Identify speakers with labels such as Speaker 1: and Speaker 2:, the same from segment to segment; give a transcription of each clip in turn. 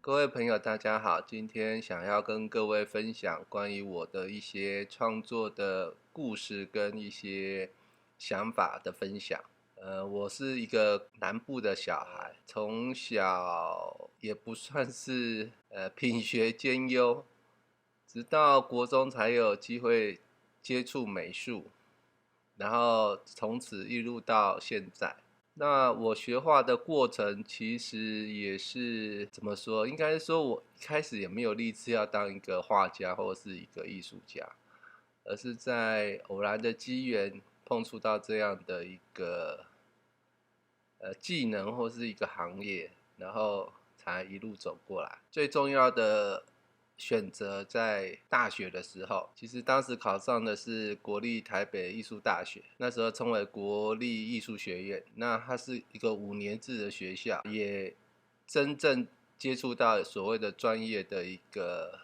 Speaker 1: 各位朋友，大家好。今天想要跟各位分享关于我的一些创作的故事跟一些想法的分享。我是一个南部的小孩，从小也不算是品学兼优，直到国中才有机会接触美术，然后从此一路到现在。那我学画的过程其实也是怎么说？应该说，我一开始也没有立志要当一个画家或是一个艺术家，而是在偶然的机缘碰触到这样的一个技能或是一个行业，然后才一路走过来。最重要的选择在大学的时候，其实当时考上的是国立台北艺术大学，那时候称为国立艺术学院。那它是一个5年制的学校，也真正接触到所谓的专业的一个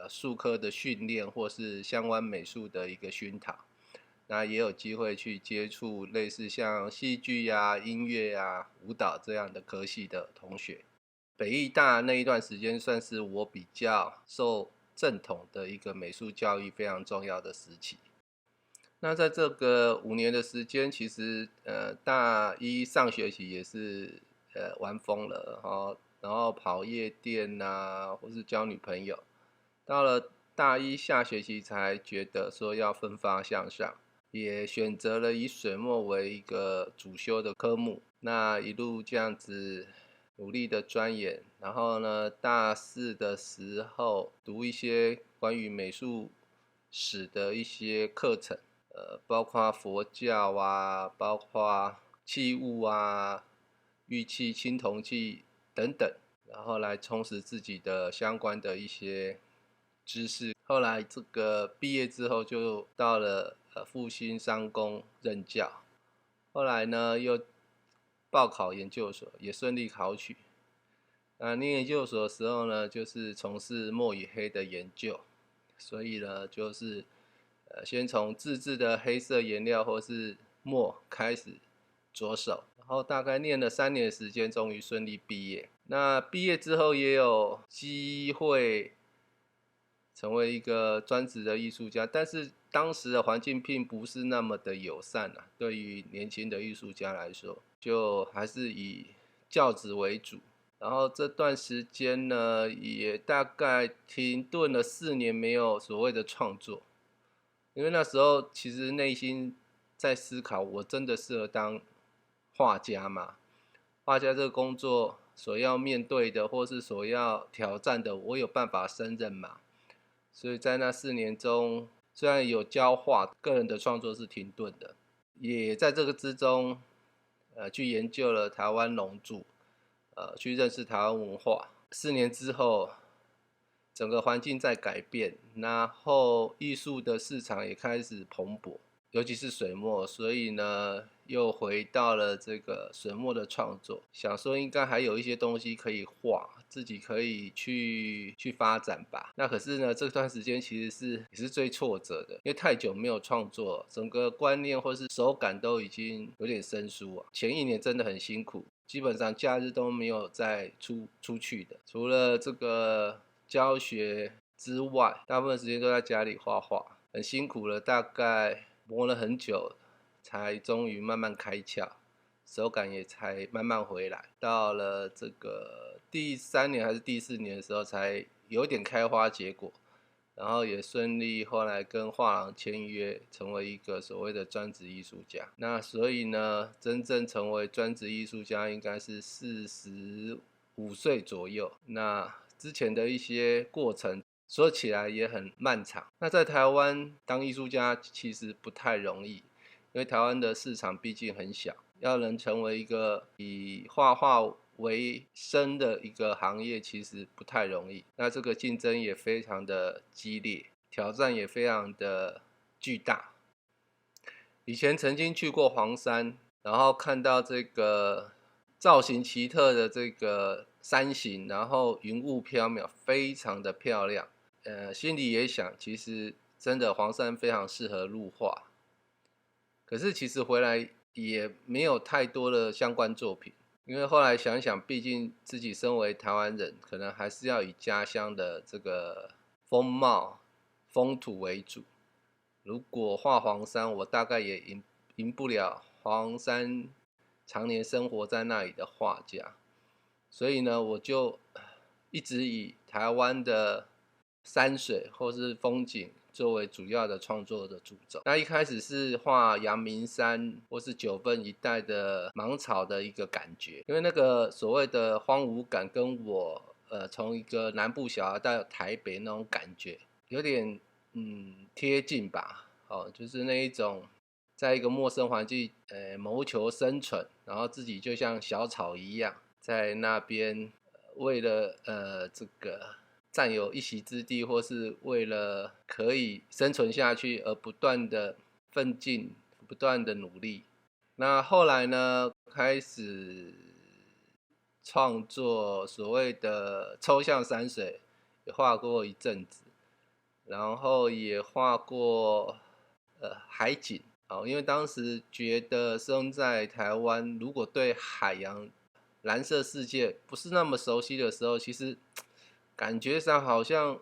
Speaker 1: 术科的训练，或是相关美术的一个熏陶。那也有机会去接触类似像戏剧呀、音乐呀、舞蹈这样的科系的同学。北艺大那一段时间算是我比较受正统的一个美术教育非常重要的时期。那在这个5年的时间，其实大一上学期也是玩疯了，然后跑夜店啊，或是交女朋友。到了大一下学期才觉得说要奋发向上，也选择了以水墨为一个主修的科目。那一路这样子努力的钻研，然后呢，大四的时候读一些关于美术史的一些课程，包括佛教啊，包括器物啊、玉器、青铜器等等，然后来充实自己的相关的一些知识。后来这个毕业之后就到了复兴商工任教，后来呢又报考研究所，也顺利考取。念研究所的时候呢，就是从事墨与黑的研究，所以呢就是先从自制的黑色颜料或是墨开始着手，然后大概念了3年的时间，终于顺利毕业。那毕业之后也有机会成为一个专职的艺术家，但是当时的环境并不是那么的友善啊，对于年轻的艺术家来说，就还是以教职为主。然后这段时间呢，也大概停顿了4年，没有所谓的创作，因为那时候其实内心在思考，我真的适合当画家吗？画家这个工作所要面对的，或是所要挑战的，我有办法胜任吗？所以在那4年中，虽然有教画，个人的创作是停顿的，也在这个之中，去研究了台湾龙柱，去认识台湾文化。4年之后，整个环境在改变，然后艺术的市场也开始蓬勃，尤其是水墨，所以呢，又回到了这个水墨的创作，想说应该还有一些东西可以画，自己可以去发展吧。那可是呢，这段时间其实也是最挫折的，因为太久没有创作，整个观念或是手感都已经有点生疏啊。前1年真的很辛苦，基本上假日都没有再出去的，除了这个教学之外，大部分时间都在家里画画，很辛苦了，大概磨了很久，才终于慢慢开窍，手感也才慢慢回来。到了这个第3年还是第4年的时候，才有点开花结果，然后也顺利后来跟画廊签约，成为一个所谓的专职艺术家。那所以呢，真正成为专职艺术家应该是45岁左右。那之前的一些过程说起来也很漫长。那在台湾当艺术家其实不太容易，因为台湾的市场毕竟很小，要能成为一个以画画为生的一个行业，其实不太容易。那这个竞争也非常的激烈，挑战也非常的巨大。以前曾经去过黄山，然后看到这个造型奇特的这个山形，然后云雾飘渺，非常的漂亮。心里也想，其实真的黄山非常适合入画。可是其实回来也没有太多的相关作品，因为后来想想，毕竟自己身为台湾人，可能还是要以家乡的这个风貌、风土为主。如果画黄山，我大概也赢不了黄山常年生活在那里的画家，所以呢，我就一直以台湾的山水或是风景作为主要的创作的主轴。那一开始是画阳明山或是九份一带的芒草的一个感觉，因为那个所谓的荒芜感跟我从一个南部小孩到台北那种感觉有点贴近吧。就是那一种在一个陌生环境谋求生存，然后自己就像小草一样在那边为了这个占有一席之地，或是为了可以生存下去而不断的奋进，不断的努力。那后来呢，开始创作所谓的抽象山水，也画过一阵子，然后也画过海景。因为当时觉得生在台湾，如果对海洋、蓝色世界不是那么熟悉的时候，其实感觉上好像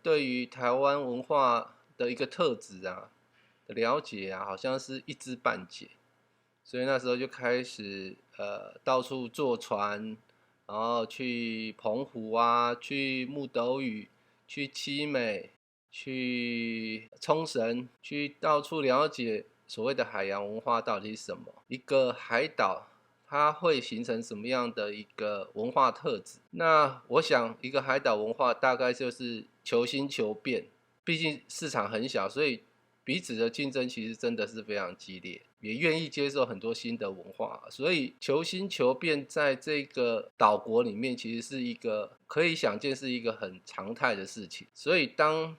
Speaker 1: 对于台湾文化的一个特质啊的了解啊，好像是一知半解。所以那时候就开始到处坐船，然后去澎湖啊，去木斗屿，去七美，去冲绳，去到处了解所谓的海洋文化到底是什么，一个海岛它会形成什么样的一个文化特质。那我想一个海岛文化大概就是求新求变，毕竟市场很小，所以彼此的竞争其实真的是非常激烈，也愿意接受很多新的文化，所以求新求变在这个岛国里面其实是一个可以想见是一个很常态的事情。所以当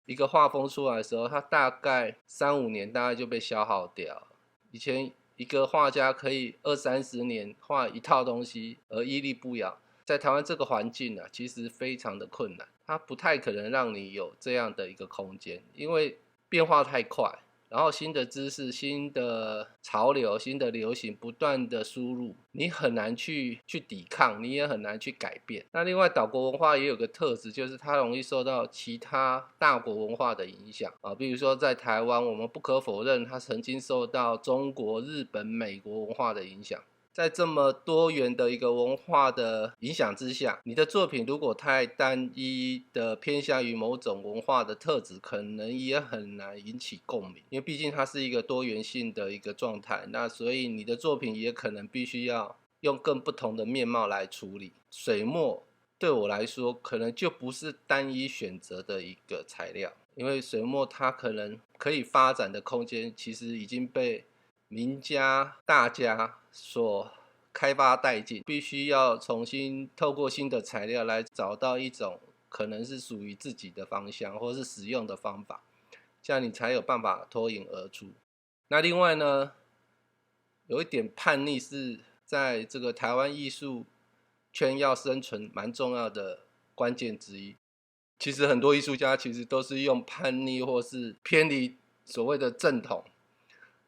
Speaker 1: 一个画风出来的时候，它大概3-5年大概就被消耗掉。以前一个画家可以20-30年画一套东西而屹立不摇，在台湾这个环境啊，其实非常的困难，它不太可能让你有这样的一个空间，因为变化太快，然后新的知识、新的潮流、新的流行不断的输入，你很难去抵抗，你也很难去改变。那另外岛国文化也有个特质，就是它容易受到其他大国文化的影响啊，比如说在台湾，我们不可否认它曾经受到中国、日本、美国文化的影响。在这么多元的一个文化的影响之下，你的作品如果太单一的偏向于某种文化的特质，可能也很难引起共鸣，因为毕竟它是一个多元性的一个状态。那所以你的作品也可能必须要用更不同的面貌来处理。水墨对我来说，可能就不是单一选择的一个材料，因为水墨它可能可以发展的空间，其实已经被名家大家所开发殆尽，必须要重新透过新的材料来找到一种可能是属于自己的方向或是使用的方法，这样你才有办法脱颖而出。那另外呢，有一点叛逆是在这个台湾艺术圈要生存蛮重要的关键之一。其实很多艺术家其实都是用叛逆或是偏离所谓的正统，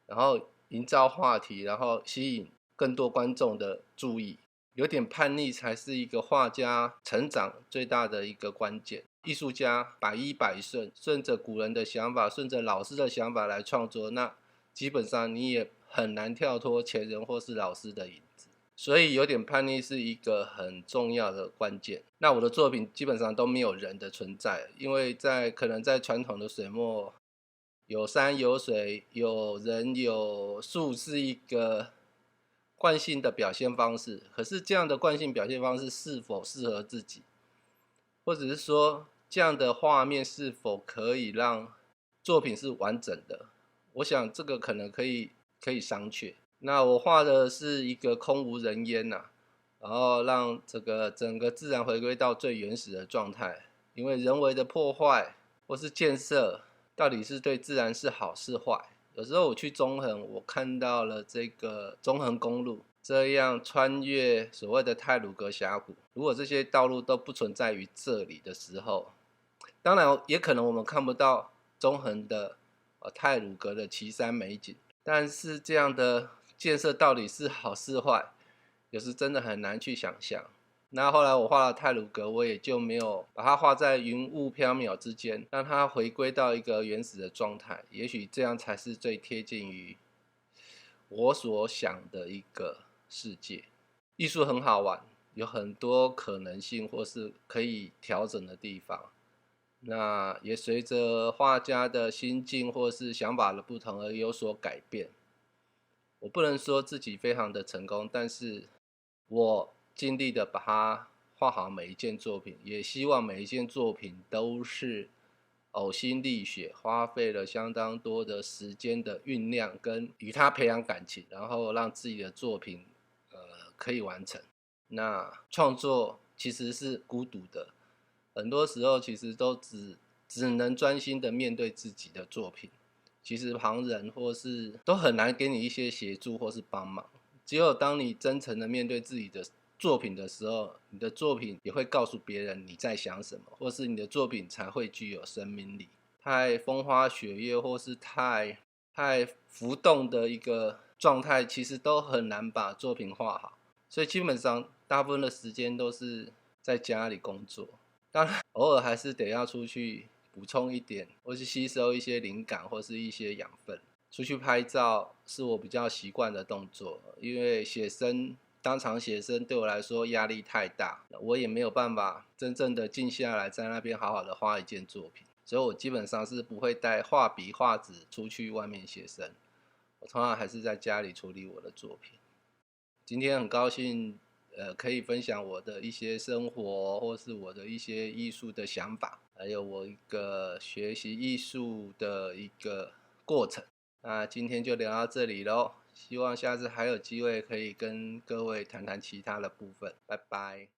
Speaker 1: 然后营造话题，然后吸引更多观众的注意。有点叛逆才是一个画家成长最大的一个关键。艺术家百依百顺，顺着古人的想法，顺着老师的想法来创作，那基本上你也很难跳脱前人或是老师的影子。所以有点叛逆是一个很重要的关键。那我的作品基本上都没有人的存在，因为可能在传统的水墨，有山有水有人有树是一个惯性的表现方式，可是这样的惯性表现方式是否适合自己，或者是说这样的画面是否可以让作品是完整的，我想这个可能可以商榷。那我画的是一个空无人烟啊，然后让这个整个自然回归到最原始的状态，因为人为的破坏或是建设到底是对自然是好是坏。有时候我去中横，我看到了这个中横公路这样穿越所谓的太鲁阁峡谷，如果这些道路都不存在于这里的时候，当然也可能我们看不到中横的太鲁阁的奇山美景，但是这样的建设到底是好是坏，有时真的很难去想象。那后来我画了太鲁阁，我也就没有把它画在云雾缥缈之间，让它回归到一个原始的状态。也许这样才是最贴近于我所想的一个世界。艺术很好玩，有很多可能性或是可以调整的地方。那也随着画家的心境或是想法的不同而有所改变。我不能说自己非常的成功，但是我尽力的把它画好每一件作品，也希望每一件作品都是呕心沥血，花费了相当多的时间的酝酿跟与他培养感情，然后让自己的作品可以完成。那创作其实是孤独的，很多时候其实都只能专心的面对自己的作品。其实旁人或是都很难给你一些协助或是帮忙。只有当你真诚的面对自己的作品的时候，你的作品也会告诉别人你在想什么，或是你的作品才会具有生命力。太风花雪月或是太浮动的一个状态，其实都很难把作品画好。所以基本上大部分的时间都是在家里工作，当然偶尔还是得要出去补充一点，或是吸收一些灵感或是一些养分。出去拍照是我比较习惯的动作，因为当场写生对我来说压力太大，我也没有办法真正的静下来在那边好好的画一件作品，所以我基本上是不会带画笔画纸出去外面写生，我通常还是在家里处理我的作品。今天很高兴可以分享我的一些生活或是我的一些艺术的想法，还有我一个学习艺术的一个过程。那今天就聊到这里咯，希望下次还有机会可以跟各位谈谈其他的部分，拜拜。